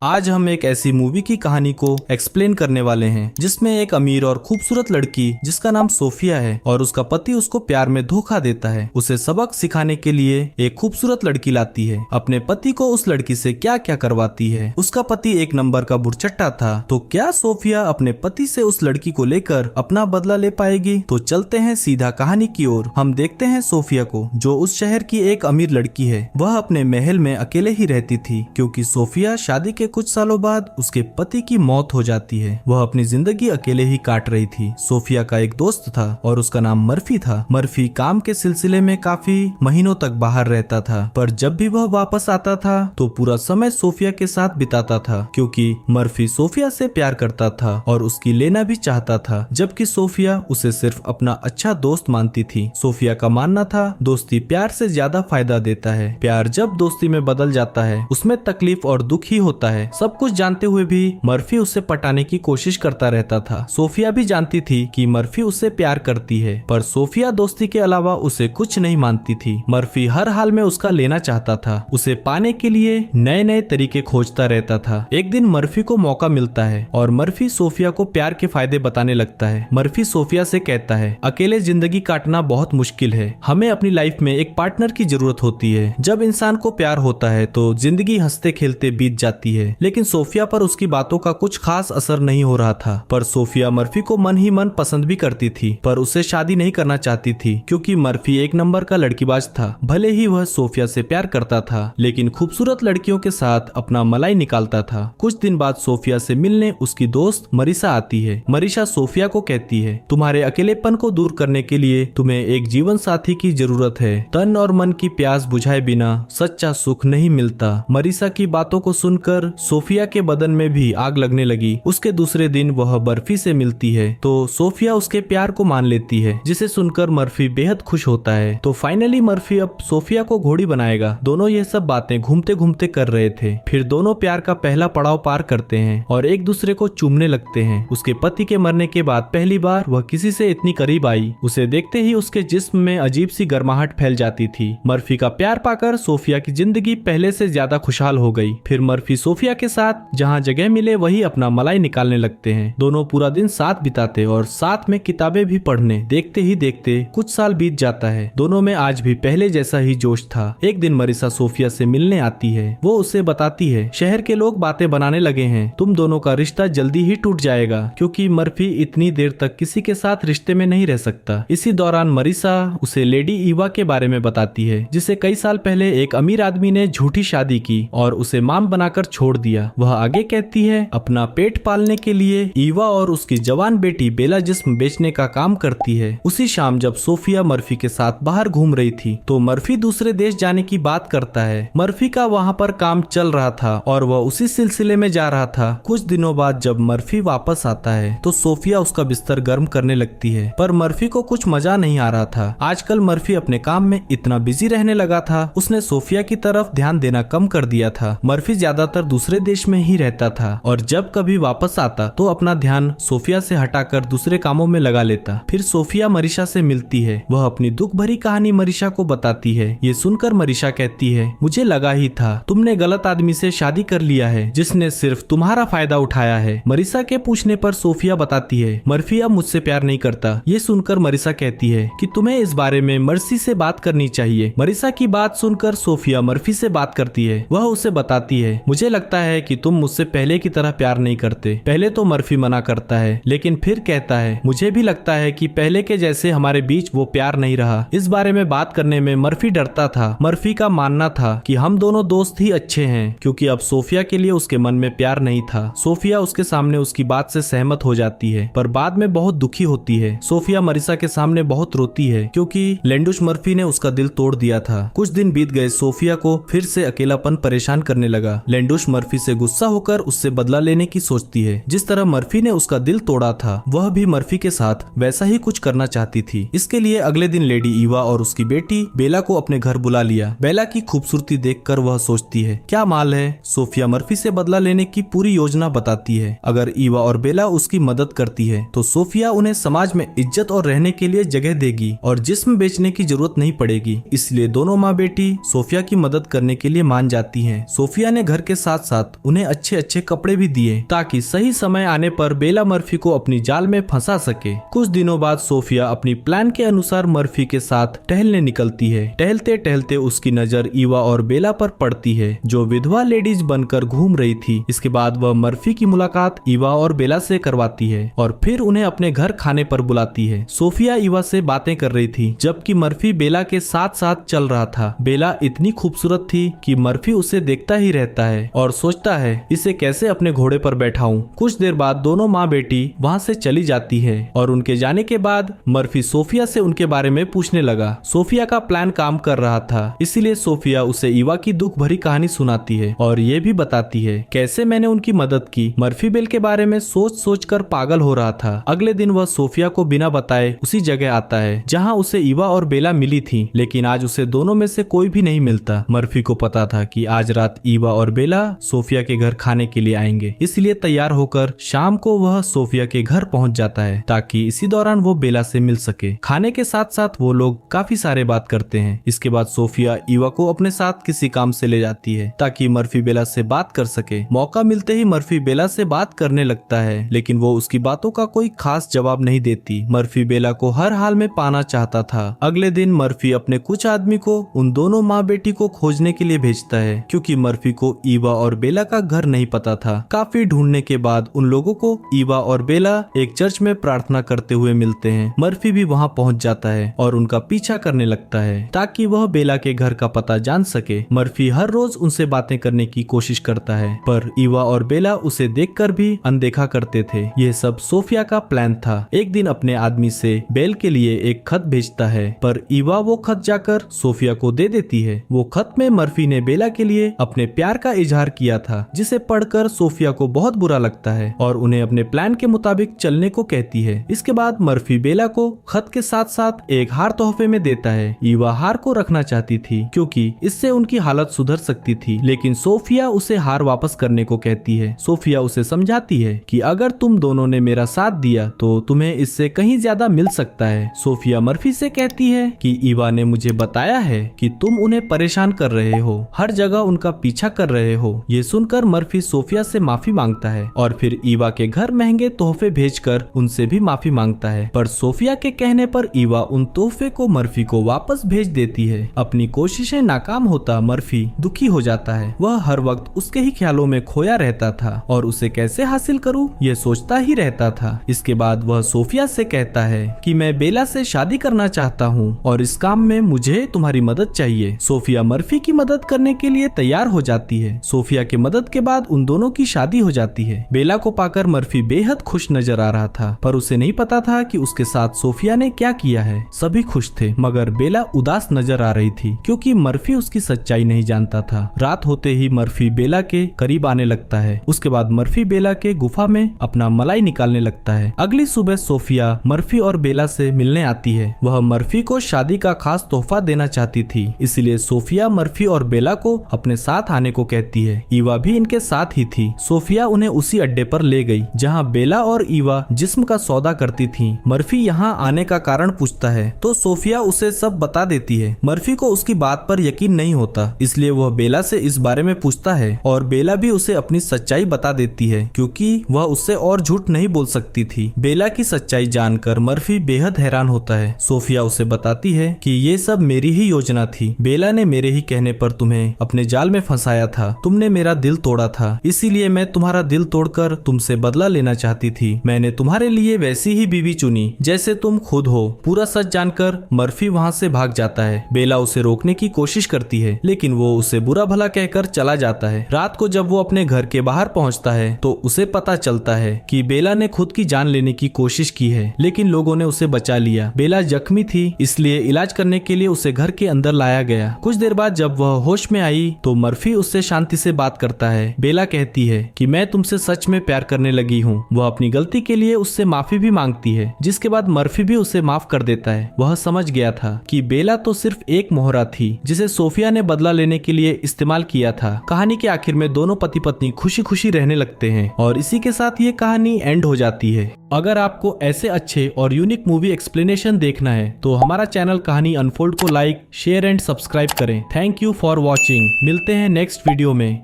आज हम एक ऐसी मूवी की कहानी को एक्सप्लेन करने वाले हैं जिसमें एक अमीर और खूबसूरत लड़की जिसका नाम सोफिया है और उसका पति उसको प्यार में धोखा देता है। उसे सबक सिखाने के लिए एक खूबसूरत लड़की लाती है। अपने पति को उस लड़की से क्या क्या करवाती है। उसका पति एक नंबर का बुरचट्टा था, तो क्या सोफिया अपने पति से उस लड़की को लेकर अपना बदला ले पाएगी? तो चलते हैं सीधा कहानी की ओर। हम देखते हैं सोफिया को, जो उस शहर की एक अमीर लड़की है। वह अपने महल में अकेले ही रहती थी क्योंकि सोफिया शादी के कुछ सालों बाद उसके पति की मौत हो जाती है। वह अपनी जिंदगी अकेले ही काट रही थी। सोफिया का एक दोस्त था और उसका नाम मर्फी था। मर्फी काम के सिलसिले में काफी महीनों तक बाहर रहता था, पर जब भी वह वापस आता था तो पूरा समय सोफिया के साथ बिताता था क्योंकि मर्फी सोफिया से प्यार करता था और उसकी लेना भी चाहता था, जबकि सोफिया उसे सिर्फ अपना अच्छा दोस्त मानती थी। सोफिया का मानना था दोस्ती प्यार से ज्यादा फायदा देता है। प्यार जब दोस्ती में बदल जाता है उसमें तकलीफ और दुख ही होता है। सब कुछ जानते हुए भी मर्फी उसे पटाने की कोशिश करता रहता था। सोफिया भी जानती थी कि मर्फी उससे प्यार करती है, पर सोफिया दोस्ती के अलावा उसे कुछ नहीं मानती थी। मर्फी हर हाल में उसका लेना चाहता था। उसे पाने के लिए नए नए तरीके खोजता रहता था। एक दिन मर्फी को मौका मिलता है और मर्फी सोफिया को प्यार के फायदे बताने लगता है। मर्फी सोफिया से कहता है, अकेले जिंदगी काटना बहुत मुश्किल है। हमें अपनी लाइफ में एक पार्टनर की जरूरत होती है। जब इंसान को प्यार होता है तो जिंदगी हंसते खेलते बीत जाती है। लेकिन सोफिया पर उसकी बातों का कुछ खास असर नहीं हो रहा था। पर सोफिया मर्फी को मन ही मन पसंद भी करती थी, पर उसे शादी नहीं करना चाहती थी क्योंकि मर्फी एक नंबर का लड़कीबाज था। भले ही वह सोफिया से प्यार करता था, लेकिन खूबसूरत लड़कियों के साथ अपना मलाई निकालता था। कुछ दिन बाद सोफिया से मिलने उसकी दोस्त मरीसा आती है। मरीसा सोफिया को कहती है, तुम्हारे अकेलेपन को दूर करने के लिए तुम्हें एक जीवन साथी की जरूरत है। तन और मन की प्यास बुझाए बिना सच्चा सुख नहीं मिलता। मरीसा की बातों को सुनकर सोफिया के बदन में भी आग लगने लगी। उसके दूसरे दिन वह मर्फी से मिलती है तो सोफिया उसके प्यार को मान लेती है, जिसे सुनकर मर्फी बेहद खुश होता है। तो फाइनली मर्फी अब सोफिया को घोड़ी बनाएगा। दोनों ये सब बातें घूमते घूमते कर रहे थे। फिर दोनों प्यार का पहला पड़ाव पार करते हैं और एक दूसरे को चूमने लगते हैं। उसके पति के मरने के बाद पहली बार वह किसी से इतनी करीब आई। उसे देखते ही उसके जिस्म में अजीब सी गर्माहट फैल जाती थी। मर्फी का प्यार पाकर सोफिया की जिंदगी पहले से ज्यादा खुशहाल हो गई। फिर मर्फी सोफिया के साथ जहाँ जगह मिले वही अपना मलाई निकालने लगते हैं। दोनों पूरा दिन साथ बिताते और साथ में किताबें भी पढ़ने। देखते ही देखते कुछ साल बीत जाता है। दोनों में आज भी पहले जैसा ही जोश था। एक दिन मरीसा सोफिया से मिलने आती है। वो उसे बताती है, शहर के लोग बातें बनाने लगे हैं, तुम दोनों का रिश्ता जल्दी ही टूट जाएगा क्योंकि मर्फी इतनी देर तक किसी के साथ रिश्ते में नहीं रह सकता। इसी दौरान मरीसा उसे लेडी ईवा के बारे में बताती है, जिसे कई साल पहले एक अमीर आदमी ने झूठी शादी की और उसे माम बनाकर छोड़ दिया। वह आगे कहती है, अपना पेट पालने के लिए ईवा और उसकी जवान बेटी बेला जिस्म बेचने का काम करती है। उसी शाम जब सोफिया मर्फी के साथ बाहर घूम रही थी तो मर्फी दूसरे देश जाने की बात करता है। मर्फी का वहाँ पर काम चल रहा था और वह उसी सिलसिले में जा रहा था। कुछ दिनों बाद जब मर्फी वापस आता है तो सोफिया उसका बिस्तर गर्म करने लगती है, पर मर्फी को कुछ मजा नहीं आ रहा था। आजकल मर्फी अपने काम में इतना बिजी रहने लगा था, उसने सोफिया की तरफ ध्यान देना कम कर दिया था। मर्फी ज्यादातर दूसरे देश में ही रहता था और जब कभी वापस आता तो अपना ध्यान सोफिया से हटाकर दूसरे कामों में लगा लेता। फिर सोफिया मरीसा से मिलती है। वह अपनी दुख भरी कहानी मरीसा को बताती है। ये सुनकर मरीसा कहती है, मुझे लगा ही था तुमने गलत आदमी से शादी कर लिया है जिसने सिर्फ तुम्हारा फायदा उठाया है। मरीसा के पूछने पर सोफिया बताती है, मर्फी अब मुझसे प्यार नहीं करता। ये सुनकर मरीसा कहती है कि तुम्हें इस बारे में मर्सी से बात करनी चाहिए। मरीसा की बात सुनकर सोफिया मर्फी से बात करती है। वह उसे बताती है, मुझे लगता है कि तुम मुझसे पहले की तरह प्यार नहीं करते। पहले तो मर्फी मना करता है, लेकिन फिर कहता है, मुझे भी लगता है कि पहले के जैसे हमारे बीच वो प्यार नहीं रहा। इस बारे में बात करने में मर्फी डरता था। मर्फी का मानना था कि हम दोनों दोस्त ही अच्छे हैं क्योंकि अब सोफिया के लिए उसके मन में प्यार नहीं था। सोफिया उसके सामने उसकी बात से सहमत हो जाती है, पर बाद में बहुत दुखी होती है। सोफिया मरीसा के सामने बहुत रोती है क्योंकि लेंडुश मर्फी ने उसका दिल तोड़ दिया था। कुछ दिन बीत गए। सोफिया को फिर से अकेलापन परेशान करने लगा। लेंडुश मर्फी से गुस्सा होकर उससे बदला लेने की सोचती है। जिस तरह मर्फी ने उसका दिल तोड़ा था वह भी मर्फी के साथ वैसा ही कुछ करना चाहती थी। इसके लिए अगले दिन लेडी ईवा और उसकी बेटी बेला को अपने घर बुला लिया। बेला की खूबसूरती देखकर वह सोचती है, क्या माल है। सोफिया मर्फी से बदला लेने की पूरी योजना बताती है। अगर ईवा और बेला उसकी मदद करती है तो सोफिया उन्हें समाज में इज्जत और रहने के लिए जगह देगी और जिस्म बेचने की जरूरत नहीं पड़ेगी। इसलिए दोनों माँ बेटी सोफिया की मदद करने के लिए मान जाती हैं। सोफिया ने घर के साथ साथ उन्हें अच्छे अच्छे कपड़े भी दिए ताकि सही समय आने पर बेला मर्फी को अपनी जाल में फंसा सके। कुछ दिनों बाद सोफिया अपनी प्लान के अनुसार मर्फी के साथ टहलने निकलती है। टहलते टहलते उसकी नजर ईवा और बेला पर पड़ती है जो विधवा लेडीज बनकर घूम रही थी। इसके बाद वह मर्फी की मुलाकात ईवा और बेला से करवाती है और फिर उन्हें अपने घर खाने पर बुलाती है। सोफिया ईवा से बातें कर रही थी जबकि मर्फी बेला के साथ साथ चल रहा था। बेला इतनी खूबसूरत थी कि मर्फी उसे देखता ही रहता है और सोचता है इसे कैसे अपने घोड़े पर बैठाऊं। कुछ देर बाद दोनों माँ बेटी वहाँ से चली जाती है और उनके जाने के बाद मर्फी सोफिया से उनके बारे में पूछने लगा। सोफिया का प्लान काम कर रहा था, इसीलिए सोफिया उसे ईवा की दुख भरी कहानी सुनाती है और ये भी बताती है कैसे मैंने उनकी मदद की। मर्फी बेल के बारे में सोच सोच कर पागल हो रहा था। अगले दिन वह सोफिया को बिना बताए उसी जगह आता है जहाँ उसे ईवा और बेला मिली थी, लेकिन आज उसे दोनों में से कोई भी नहीं मिलता। मर्फी को पता था कि आज रात ईवा और बेला सोफिया के घर खाने के लिए आएंगे, इसलिए तैयार होकर शाम को वह सोफिया के घर पहुंच जाता है ताकि इसी दौरान वो बेला से मिल सके। खाने के साथ साथ वो लोग काफी सारे बात करते हैं। इसके बाद सोफिया ईवा को अपने साथ किसी काम से ले जाती है ताकि मर्फी बेला से बात कर सके। मौका मिलते ही मर्फी बेला से बात करने लगता है, लेकिन वो उसकी बातों का कोई खास जवाब नहीं देती। मर्फी बेला को हर हाल में पाना चाहता था। अगले दिन मर्फी अपने कुछ आदमी को उन दोनों माँ बेटी को खोजने के लिए भेजता है क्योंकि मर्फी को ईवा और बेला का घर नहीं पता था। काफी ढूंढने के बाद उन लोगों को ईवा और बेला एक चर्च में प्रार्थना करते हुए मिलते हैं। मर्फी भी वहाँ पहुँच जाता है और उनका पीछा करने लगता है ताकि वह बेला के घर का पता जान सके। मर्फी हर रोज उनसे बातें करने की कोशिश करता है पर ईवा और बेला उसे देखकर भी अनदेखा करते थे। यह सब सोफिया का प्लान था। एक दिन अपने आदमी से बेल के लिए एक खत भेजता है पर ईवा वो खत जाकर सोफिया को दे देती है। वो खत में मर्फी ने बेला के लिए अपने प्यार का इजहार किया था जिसे पढ़कर सोफिया को बहुत बुरा लगता है और उन्हें अपने प्लान के मुताबिक चलने को कहती है। इसके बाद मर्फी बेला को खत के साथ साथ एक हार तोहफे में देता है। ईवा हार को रखना चाहती थी क्योंकि इससे उनकी हालत सुधर सकती थी, लेकिन सोफिया उसे हार वापस करने को कहती है। सोफिया उसे समझाती है कि अगर तुम दोनों ने मेरा साथ दिया तो तुम्हें इससे कहीं ज्यादा मिल सकता है। सोफिया मर्फी से कहती है कि ईवा ने मुझे बताया है कि तुम उन्हें परेशान कर रहे हो, हर जगह उनका पीछा कर रहे हो। ये सुनकर मर्फी सोफिया से माफी मांगता है और फिर ईवा के घर महंगे तोहफे भेजकर उनसे भी माफी मांगता है, पर सोफिया के कहने पर ईवा उन तोहफे को मर्फी को वापस भेज देती है। अपनी कोशिशें नाकाम होता मर्फी दुखी हो जाता है। वह हर वक्त उसके ही ख्यालों में खोया रहता था और उसे कैसे हासिल करूं ये सोचता ही रहता था। इसके बाद वह सोफिया से कहता है कि मैं बेला से शादी करना चाहता हूँ और इस काम में मुझे तुम्हारी मदद चाहिए। सोफिया मर्फी की मदद करने के लिए तैयार हो जाती है। सोफिया की मदद के बाद उन दोनों की शादी हो जाती है। बेला को पाकर मर्फी बेहद खुश नजर आ रहा था, पर उसे नहीं पता था कि उसके साथ सोफिया ने क्या किया है। सभी खुश थे मगर बेला उदास नजर आ रही थी क्योंकि मर्फी उसकी सच्चाई नहीं जानता था। रात होते ही मर्फी बेला के करीब आने लगता है। उसके बाद मर्फी बेला के गुफा में अपना मलाई निकालने लगता है। अगली सुबह सोफिया मर्फी और बेला से मिलने आती है। वह मर्फी को शादी का खास तोहफा देना चाहती थी, इसलिए सोफिया मर्फी और बेला को अपने साथ आने को कहती है। ईवा भी इनके साथ ही थी। सोफिया उन्हें उसी अड्डे पर ले गई जहाँ बेला और ईवा जिस्म का सौदा करती थी। मर्फी यहाँ आने का कारण पूछता है तो सोफिया उसे सब बता देती है। मर्फी को उसकी बात पर यकीन नहीं होता, इसलिए वह बेला से इस बारे में पूछता है और बेला भी उसे अपनी सच्चाई बता देती है क्योंकि वह उससे और झूठ नहीं बोल सकती थी। बेला की सच्चाई जानकर मर्फी बेहद हैरान होता है। सोफिया उसे बताती है कि ये सब मेरी ही योजना थी। बेला ने मेरे ही कहने पर तुम्हें अपने जाल में फंसाया था। तुमने मेरा दिल तोड़ा था, इसीलिए मैं तुम्हारा दिल तोड़कर तुमसे बदला लेना चाहती थी। मैंने तुम्हारे लिए वैसी ही बीवी चुनी जैसे तुम खुद हो। पूरा सच जानकर मर्फी वहाँ से भाग जाता है। बेला उसे रोकने की कोशिश करती है लेकिन वो उसे बुरा भला कहकर चला जाता है। रात को जब वो अपने घर के बाहर पहुँचता है तो उसे पता चलता है कि बेला ने खुद की जान लेने की कोशिश की है, लेकिन लोगों ने उसे बचा लिया। बेला जख्मी थी, इसलिए इलाज करने के लिए उसे घर के अंदर लाया गया। कुछ देर बाद जब वह होश में आई तो मर्फी उससे शांति से बात करता है। बेला कहती है कि मैं तुमसे सच में प्यार करने लगी हूँ। वह अपनी गलती के लिए उससे माफी भी मांगती है, जिसके बाद मर्फी भी उसे माफ कर देता है। वह समझ गया था कि बेला तो सिर्फ एक मोहरा थी जिसे सोफिया ने बदला लेने के लिए इस्तेमाल किया था। कहानी के आखिर में दोनों पति पत्नी खुशी खुशी रहने लगते हैं और इसी के साथ ये कहानी एंड हो जाती है। अगर आपको ऐसे अच्छे और यूनिक मूवी एक्सप्लेनेशन देखना है तो हमारा चैनल कहानी अनफोल्ड को लाइक, शेयर एंड सब्सक्राइब करें। Thank you for watching. मिलते हैं नेक्स्ट वीडियो में।